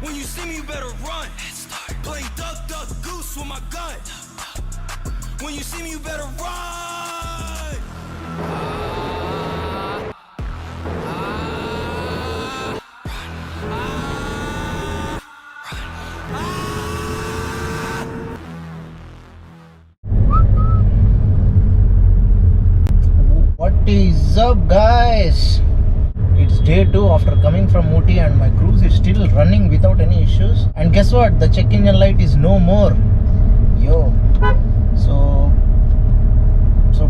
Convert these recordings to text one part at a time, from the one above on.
When you see me, you better run. Playing duck, duck, goose with my gun. When you see me, you better run. What is up, guys? It's day 2 after coming from Ooty, and my cruise is still running without any issues. And guess what? The check engine light is no more. Yo. So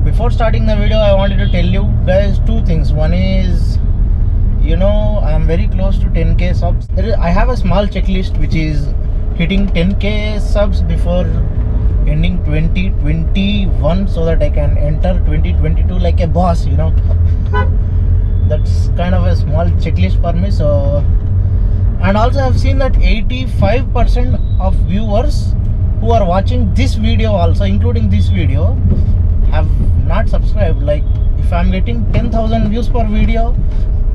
before starting the video, I wanted to tell you guys two things. One is, I am very close to 10k subs. I have a small checklist which is hitting 10k subs before ending 2021, so that I can enter 2022 like a boss. That's kind of a small checklist for me. So, and also I've seen that 85% of viewers who are watching this video, also including this video, have not subscribed. Like, if I'm getting 10,000 views per video,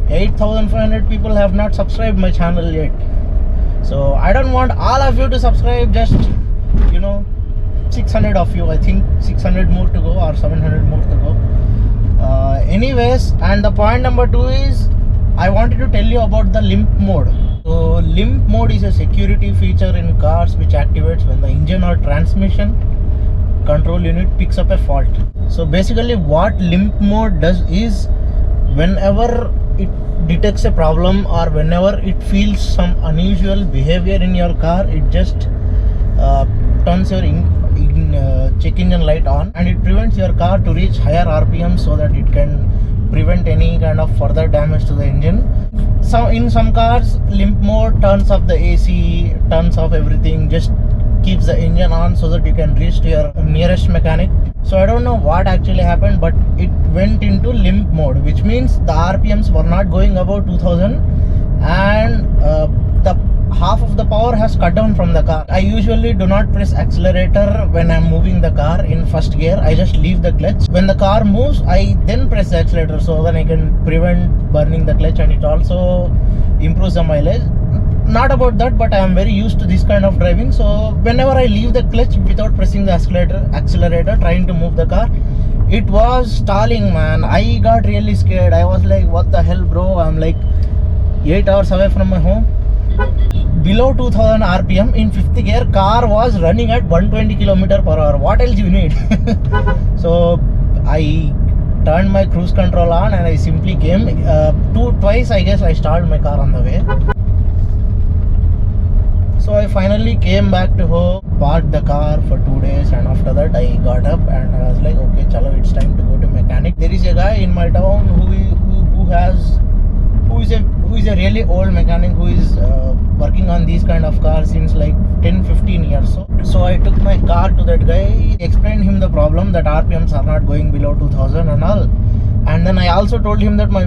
8,500 people have not subscribed my channel yet. So I don't want all of you to subscribe, just 600 of you. I think 600 more to go, or 700 more to go. Anyways, and the point number 2 is, I wanted to tell you about the limp mode. So limp mode is a security feature in cars which activates when the engine or transmission control unit picks up a fault. So basically what limp mode does is, whenever it detects a problem or whenever it feels some unusual behavior in your car, it just turns your check engine light on, and it prevents your car to reach higher RPM, so that it can prevent any kind of further damage to the engine. So in some cars, limp mode turns off the AC, turns off everything, just keeps the engine on so that you can reach to your nearest mechanic. So I don't know what actually happened, but it went into limp mode, which means the RPMs were not going above 2000, and the half of the power has cut down from the car. I usually do not press accelerator when I'm moving the car in first gear. I just leave the clutch. When the car moves, I then press the accelerator, so then I can prevent burning the clutch, and it also improves the mileage. Not about that, but I am very used to this kind of driving. So whenever I leave the clutch without pressing the accelerator trying to move the car, it was stalling, man. I got really scared. I was like, what the hell, bro? I'm like 8 hours away from my home. Below 2000 RPM in 5th gear, car was running at 120 km/h. What else you need? So I turned my cruise control on, and I simply came. Twice I guess I started my car on the way. So I finally came back to home, parked the car for 2 days, and after that I got up and I was like, okay, chalo, it's time to go to mechanic. There is a guy in my town who is a really old mechanic, who is working on these kind of cars since like 10-15 years. So I took my car to that guy, explained him the problem, that RPMs are not going below 2000 and all. And then I also told him that my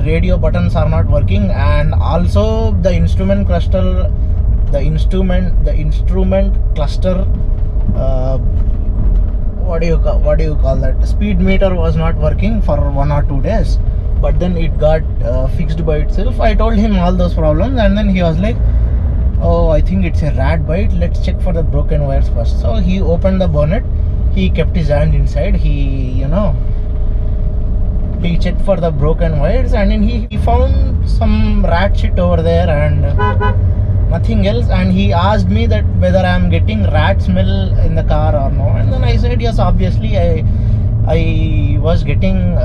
radio buttons are not working, and also the instrument cluster, what do you call that, speed meter was not working for 1 or 2 days. But then it got fixed by itself. I told him all those problems, and then he was like, oh, I think it's a rat bite, let's check for the broken wires first. So he opened the bonnet, he kept his hand inside, he checked for the broken wires, and then he found some rat shit over there and nothing else. And he asked me that whether I am getting rat smell in the car or no, and then I said yes, obviously I was getting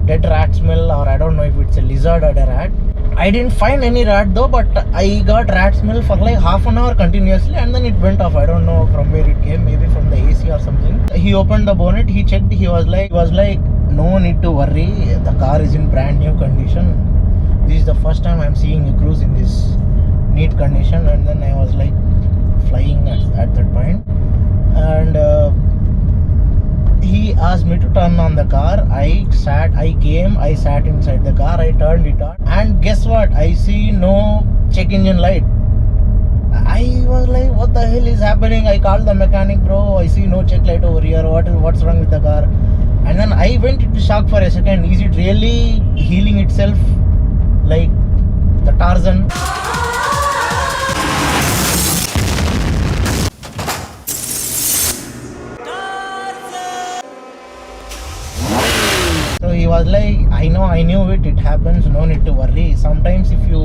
dead rat smell, or I don't know if it's a lizard or a rat. I didn't find any rat though, but I got rat smell for like half an hour continuously, and then it went off. I don't know from where it came, maybe from the AC or something. He opened the bonnet, he checked, he was like, no need to worry, the car is in brand new condition. This is the first time I'm seeing a cruise in this neat condition. And then I was like flying at that point, and he asked me to turn on the car. I sat inside the car, I turned it on, and guess what? I see no check engine light. I was like, what the hell is happening? I called the mechanic, bro, I see no check light over here, what's wrong with the car? And then I went into shock for a second. Is it really healing itself like the Tarzan? he was like, I knew it happens, no need to worry. Sometimes if you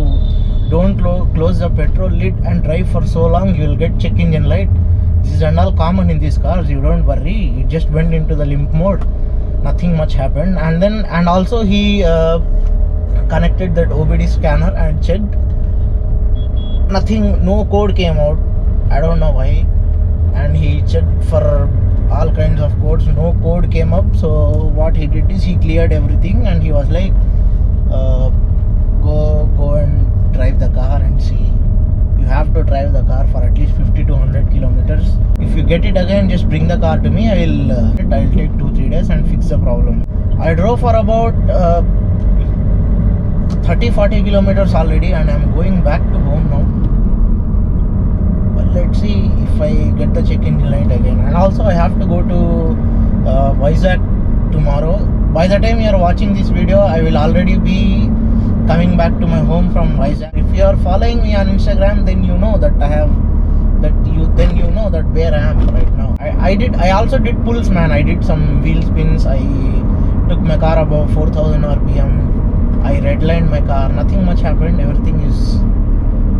don't close the petrol lid and drive for so long, you will get check engine light. This is and all common in these cars, you don't worry. It just went into the limp mode, nothing much happened. And also he connected that OBD scanner and checked, nothing, no code came out, I don't know why. And he checked for all kinds of codes, no code came up. So what he did is he cleared everything and he was like, go and drive the car and see. You have to drive the car for at least 50 to 100 kilometers. If you get it again, just bring the car to me. I'll take 2-3 days and fix the problem. I drove for about 30-40 kilometers already and I'm going back to home now. Well, let's see if I get the check engine light again. And also I have to go to Vizag tomorrow. By the time you are watching this video, I will already be coming back to my home from Vizag. If you are following me on Instagram, then you know that you know that where I am right now. I also did pulls, man. I did some wheel spins. I took my car above 4000 RPM. I redlined my car. Nothing much happened. Everything is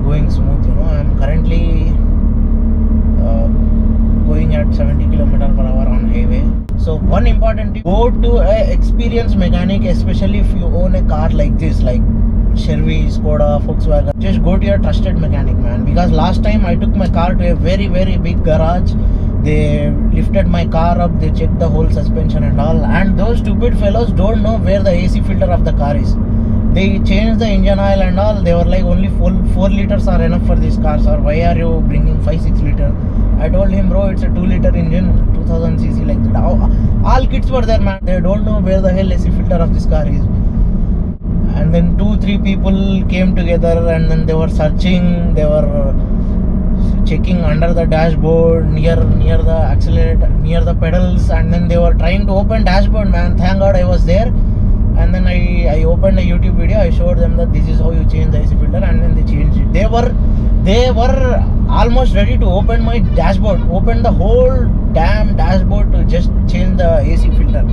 going smooth. You know, I'm currently going at 70 km/h on highway. So one important tip, go to a experienced mechanic, especially if you own a car like this, like Chevy, Skoda, Volkswagen. Just go to your trusted mechanic, man. Because last time I took my car to a very, very big garage. They lifted my car up, they checked the whole suspension and all. And those stupid fellows don't know where the AC filter of the car is. They changed the engine oil and all. They were like, only 4 liters are enough for this car, sir. Why are you bringing 5-6 liters? I told him, bro, it's a 2-liter engine, 2000cc, like that. All kids were there, man. They don't know where the hell AC filter of this car is. And then 2-3 people came together and then they were searching. They were checking under the dashboard, near the accelerator, near the pedals, and then they were trying to open dashboard, man. Thank God I was there. And then I opened a YouTube video. I showed them that this is how you change the AC filter, and then they changed it. They were almost ready to open my dashboard, open the whole damn dashboard to just change the AC filter.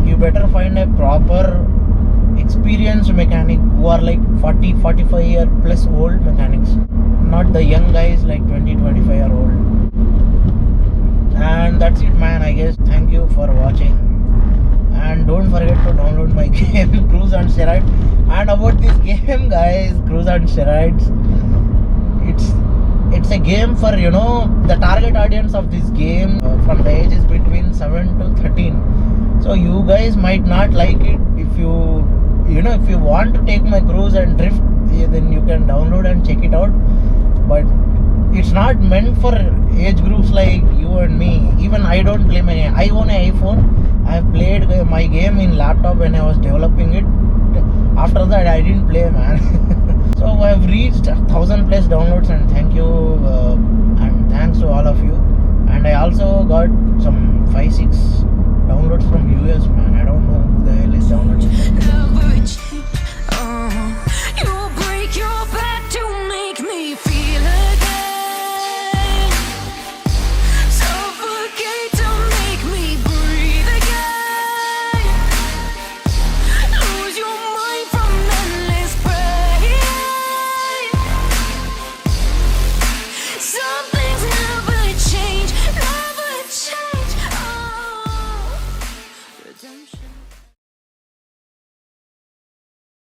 You better find a proper experienced mechanic who are like 40-45 year plus old mechanics, not the young guys like 20-25 year old. And that's it, man. I guess thank you for watching. And don't forget to download my game Cruise on Steroids. And about this game, guys, Cruise on Steroids, it's a game for, you know, the target audience of this game from the ages between 7 to 13. So you guys might not like it. If you want to take my cruise and drift, then you can download and check it out. But it's not meant for age groups like you and me. Even I don't play I own an iPhone. I have played my game in laptop when I was developing it. After that I didn't play, man. So I have reached 1000+ downloads, and thank you and thanks to all of you. And I also got some 5-6